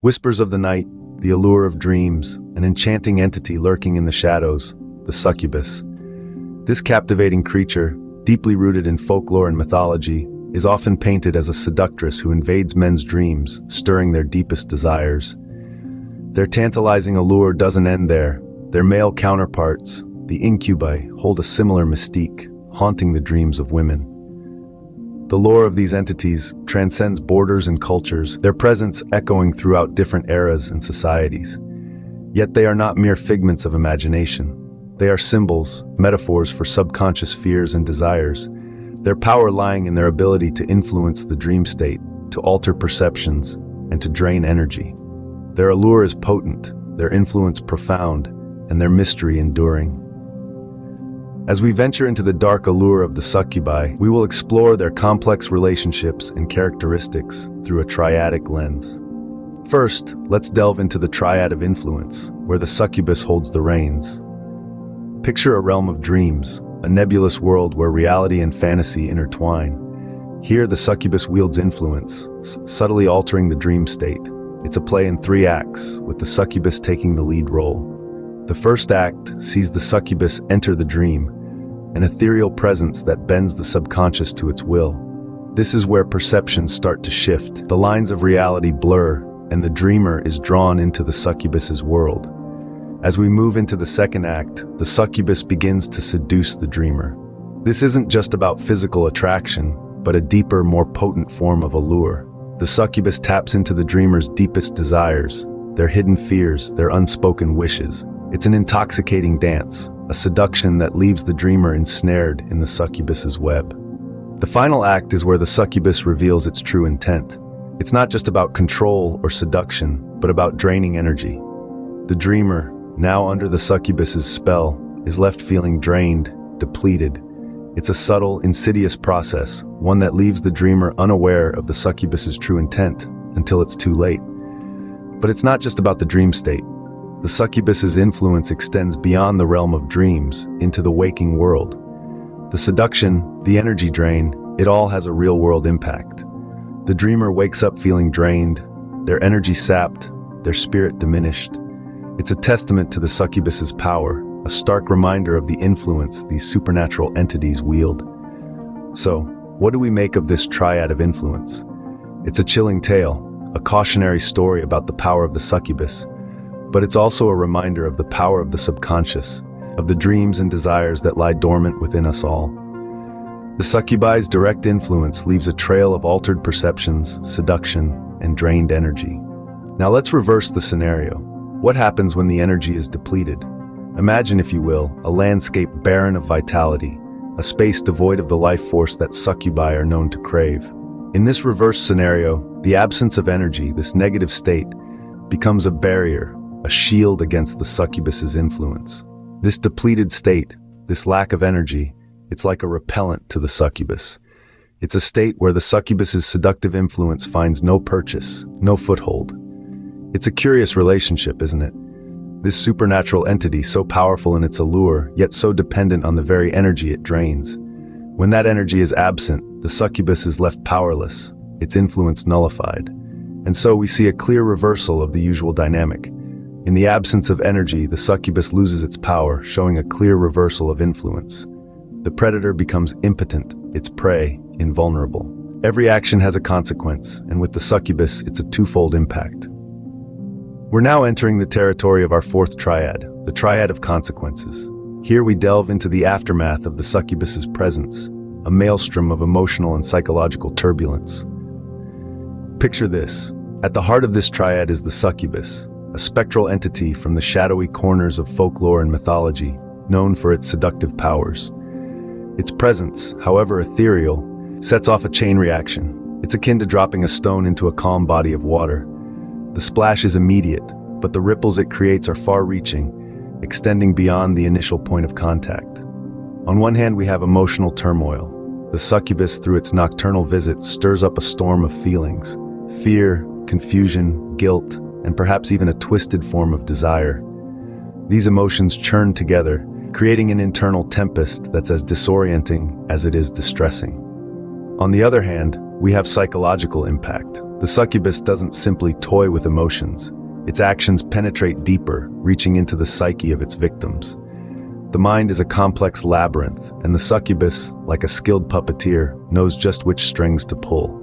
Whispers of the night, the allure of dreams, an enchanting entity lurking in the shadows, the succubus. This captivating creature, deeply rooted in folklore and mythology, is often painted as a seductress who invades men's dreams, stirring their deepest desires. Their tantalizing allure doesn't end there. Their male counterparts, the incubi, hold a similar mystique, haunting the dreams of women. The lore of these entities transcends borders and cultures, their presence echoing throughout different eras and societies. Yet they are not mere figments of imagination. They are symbols, metaphors for subconscious fears and desires, their power lying in their ability to influence the dream state, to alter perceptions, and to drain energy. Their allure is potent, their influence profound, and their mystery enduring. As we venture into the dark allure of the succubi, we will explore their complex relationships and characteristics through a triadic lens. First, let's delve into the triad of influence, where the succubus holds the reins. Picture a realm of dreams, a nebulous world where reality and fantasy intertwine. Here, the succubus wields influence, subtly altering the dream state. It's a play in 3 acts, with the succubus taking the lead role. The first act sees the succubus enter the dream, an ethereal presence that bends the subconscious to its will. This is where perceptions start to shift, the lines of reality blur, and the dreamer is drawn into the succubus's world. As we move into the second act, the succubus begins to seduce the dreamer. This isn't just about physical attraction, but a deeper, more potent form of allure. The succubus taps into the dreamer's deepest desires, their hidden fears, their unspoken wishes. It's an intoxicating dance, a seduction that leaves the dreamer ensnared in the succubus's web. The final act is where the succubus reveals its true intent. It's not just about control or seduction, but about draining energy. The dreamer, now under the succubus's spell, is left feeling drained, depleted. It's a subtle, insidious process, one that leaves the dreamer unaware of the succubus's true intent until it's too late. But it's not just about the dream state. The succubus's influence extends beyond the realm of dreams into the waking world. The seduction, the energy drain, it all has a real-world impact. The dreamer wakes up feeling drained, their energy sapped, their spirit diminished. It's a testament to the succubus's power, a stark reminder of the influence these supernatural entities wield. So, what do we make of this triad of influence? It's a chilling tale, a cautionary story about the power of the succubus, but it's also a reminder of the power of the subconscious, of the dreams and desires that lie dormant within us all. The succubi's direct influence leaves a trail of altered perceptions, seduction, and drained energy. Now let's reverse the scenario. What happens when the energy is depleted? Imagine, if you will, a landscape barren of vitality, a space devoid of the life force that succubi are known to crave. In this reverse scenario, the absence of energy, this negative state, becomes a barrier, a shield against the succubus's influence. This depleted state, this lack of energy, it's like a repellent to the succubus. It's a state where the succubus's seductive influence finds no purchase, no foothold. It's a curious relationship, isn't it? This supernatural entity, so powerful in its allure, yet so dependent on the very energy it drains. When that energy is absent, the succubus is left powerless, its influence nullified. And so we see a clear reversal of the usual dynamic. In the absence of energy, the succubus loses its power, showing a clear reversal of influence. The predator becomes impotent, its prey invulnerable. Every action has a consequence, and with the succubus, it's a twofold impact. We're now entering the territory of our fourth triad, the triad of consequences. Here we delve into the aftermath of the succubus's presence, a maelstrom of emotional and psychological turbulence. Picture this. At the heart of this triad is the succubus, a spectral entity from the shadowy corners of folklore and mythology, known for its seductive powers. Its presence, however ethereal, sets off a chain reaction. It's akin to dropping a stone into a calm body of water. The splash is immediate, but the ripples it creates are far-reaching, extending beyond the initial point of contact. On one hand, we have emotional turmoil. The succubus, through its nocturnal visits, stirs up a storm of feelings: fear, confusion, guilt, and perhaps even a twisted form of desire. These emotions churn together, creating an internal tempest that's as disorienting as it is distressing. On the other hand, we have psychological impact. The succubus doesn't simply toy with emotions. Its actions penetrate deeper, reaching into the psyche of its victims. The mind is a complex labyrinth, and the succubus, like a skilled puppeteer, knows just which strings to pull.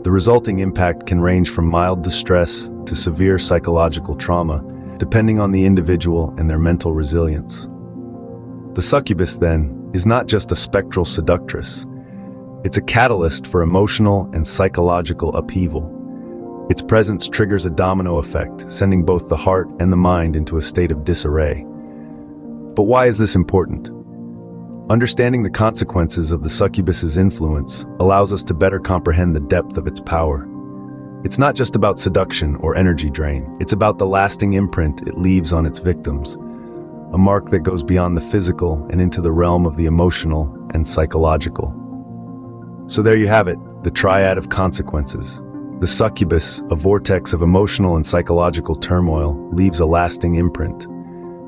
The resulting impact can range from mild distress to severe psychological trauma, depending on the individual and their mental resilience. The succubus, then, is not just a spectral seductress. It's a catalyst for emotional and psychological upheaval. Its presence triggers a domino effect, sending both the heart and the mind into a state of disarray. But why is this important? Understanding the consequences of the succubus's influence allows us to better comprehend the depth of its power. It's not just about seduction or energy drain. It's about the lasting imprint it leaves on its victims, a mark that goes beyond the physical and into the realm of the emotional and psychological. So there you have it, the triad of consequences. The succubus, a vortex of emotional and psychological turmoil, leaves a lasting imprint,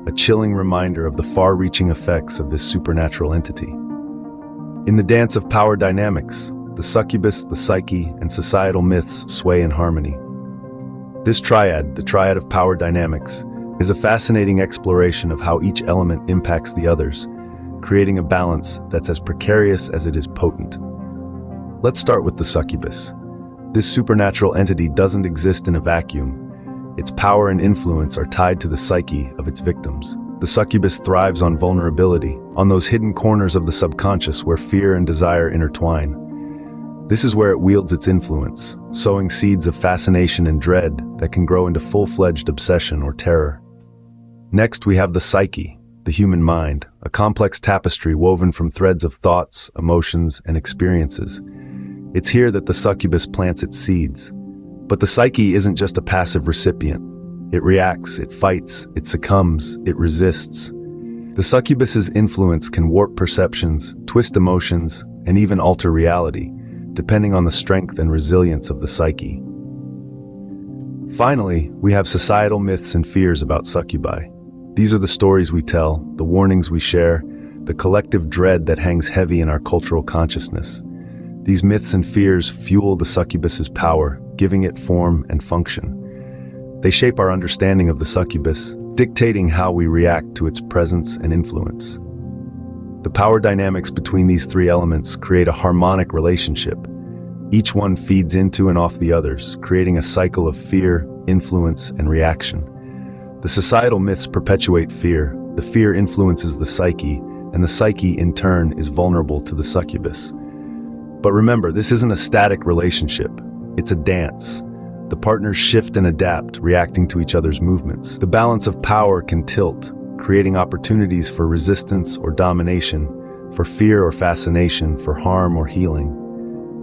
a chilling reminder of the far-reaching effects of this supernatural entity. In the dance of power dynamics, the succubus, the psyche, and societal myths sway in harmony. This triad, the triad of power dynamics, is a fascinating exploration of how each element impacts the others, creating a balance that's as precarious as it is potent. Let's start with the succubus. This supernatural entity doesn't exist in a vacuum. Its power and influence are tied to the psyche of its victims. The succubus thrives on vulnerability, on those hidden corners of the subconscious where fear and desire intertwine. This is where it wields its influence, sowing seeds of fascination and dread that can grow into full-fledged obsession or terror. Next, we have the psyche, the human mind, a complex tapestry woven from threads of thoughts, emotions, and experiences. It's here that the succubus plants its seeds. But the psyche isn't just a passive recipient. It reacts, it fights, it succumbs, it resists. The succubus's influence can warp perceptions, twist emotions, and even alter reality, depending on the strength and resilience of the psyche. Finally, we have societal myths and fears about succubi. These are the stories we tell, the warnings we share, the collective dread that hangs heavy in our cultural consciousness. These myths and fears fuel the succubus's power, giving it form and function. They shape our understanding of the succubus, dictating how we react to its presence and influence. The power dynamics between these three elements create a harmonic relationship. Each one feeds into and off the others, creating a cycle of fear, influence, and reaction. The societal myths perpetuate fear. The fear influences the psyche, and the psyche, in turn, is vulnerable to the succubus. But remember, this isn't a static relationship. It's a dance. The partners shift and adapt, reacting to each other's movements. The balance of power can tilt, creating opportunities for resistance or domination, for fear or fascination, for harm or healing.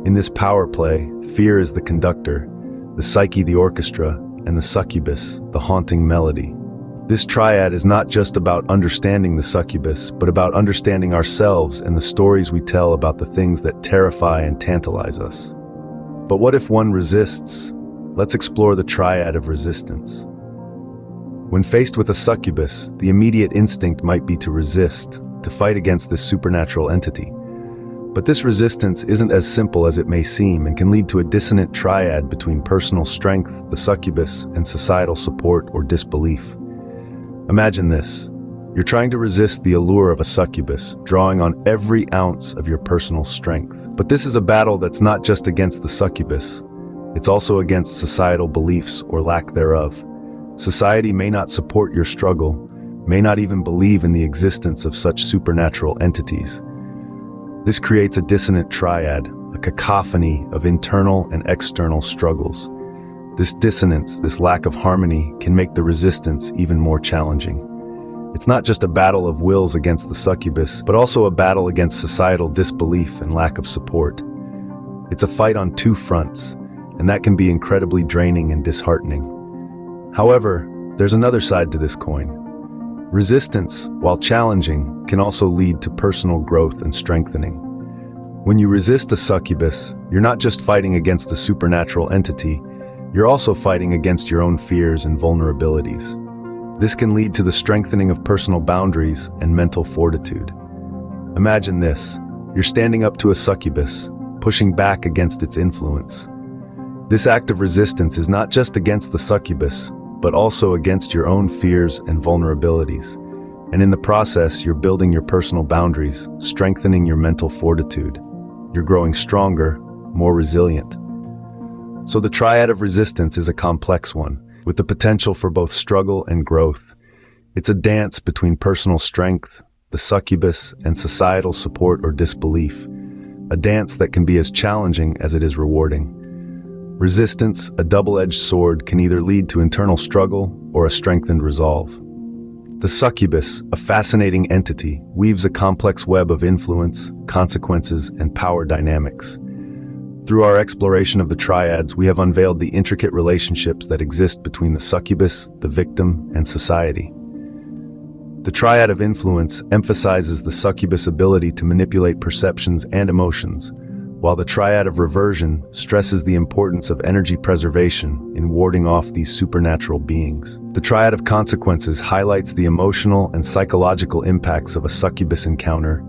In this power play, fear is the conductor, the psyche the orchestra, and the succubus the haunting melody. This triad is not just about understanding the succubus, but about understanding ourselves and the stories we tell about the things that terrify and tantalize us. But what if one resists? Let's explore the triad of resistance. When faced with a succubus, the immediate instinct might be to resist, to fight against this supernatural entity. But this resistance isn't as simple as it may seem and can lead to a dissonant triad between personal strength, the succubus, and societal support or disbelief. Imagine this. You're trying to resist the allure of a succubus, drawing on every ounce of your personal strength. But this is a battle that's not just against the succubus. It's also against societal beliefs or lack thereof. Society may not support your struggle, may not even believe in the existence of such supernatural entities. This creates a dissonant triad, a cacophony of internal and external struggles. This dissonance, this lack of harmony, can make the resistance even more challenging. It's not just a battle of wills against the succubus, but also a battle against societal disbelief and lack of support. It's a fight on two fronts, and that can be incredibly draining and disheartening. However, there's another side to this coin. Resistance, while challenging, can also lead to personal growth and strengthening. When you resist a succubus, you're not just fighting against a supernatural entity, you're also fighting against your own fears and vulnerabilities. This can lead to the strengthening of personal boundaries and mental fortitude. Imagine this. You're standing up to a succubus, pushing back against its influence. This act of resistance is not just against the succubus, but also against your own fears and vulnerabilities. And in the process, you're building your personal boundaries, strengthening your mental fortitude. You're growing stronger, more resilient. So the triad of resistance is a complex one, with the potential for both struggle and growth. It's a dance between personal strength, the succubus, and societal support or disbelief. A dance that can be as challenging as it is rewarding. Resistance, a double-edged sword, can either lead to internal struggle or a strengthened resolve. The succubus, a fascinating entity, weaves a complex web of influence, consequences, and power dynamics. Through our exploration of the triads, we have unveiled the intricate relationships that exist between the succubus, the victim, and society. The triad of influence emphasizes the succubus' ability to manipulate perceptions and emotions, while the triad of reversion stresses the importance of energy preservation in warding off these supernatural beings. The triad of consequences highlights the emotional and psychological impacts of a succubus encounter,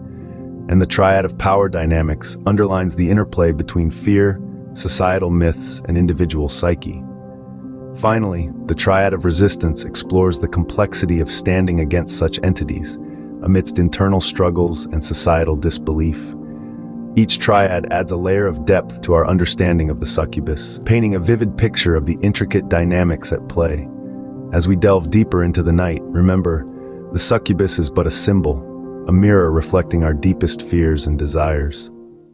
and the triad of power dynamics underlines the interplay between fear, societal myths, and individual psyche. Finally, the triad of resistance explores the complexity of standing against such entities, amidst internal struggles and societal disbelief. Each triad adds a layer of depth to our understanding of the succubus, painting a vivid picture of the intricate dynamics at play. As we delve deeper into the night, remember, the succubus is but a symbol, a mirror reflecting our deepest fears and desires.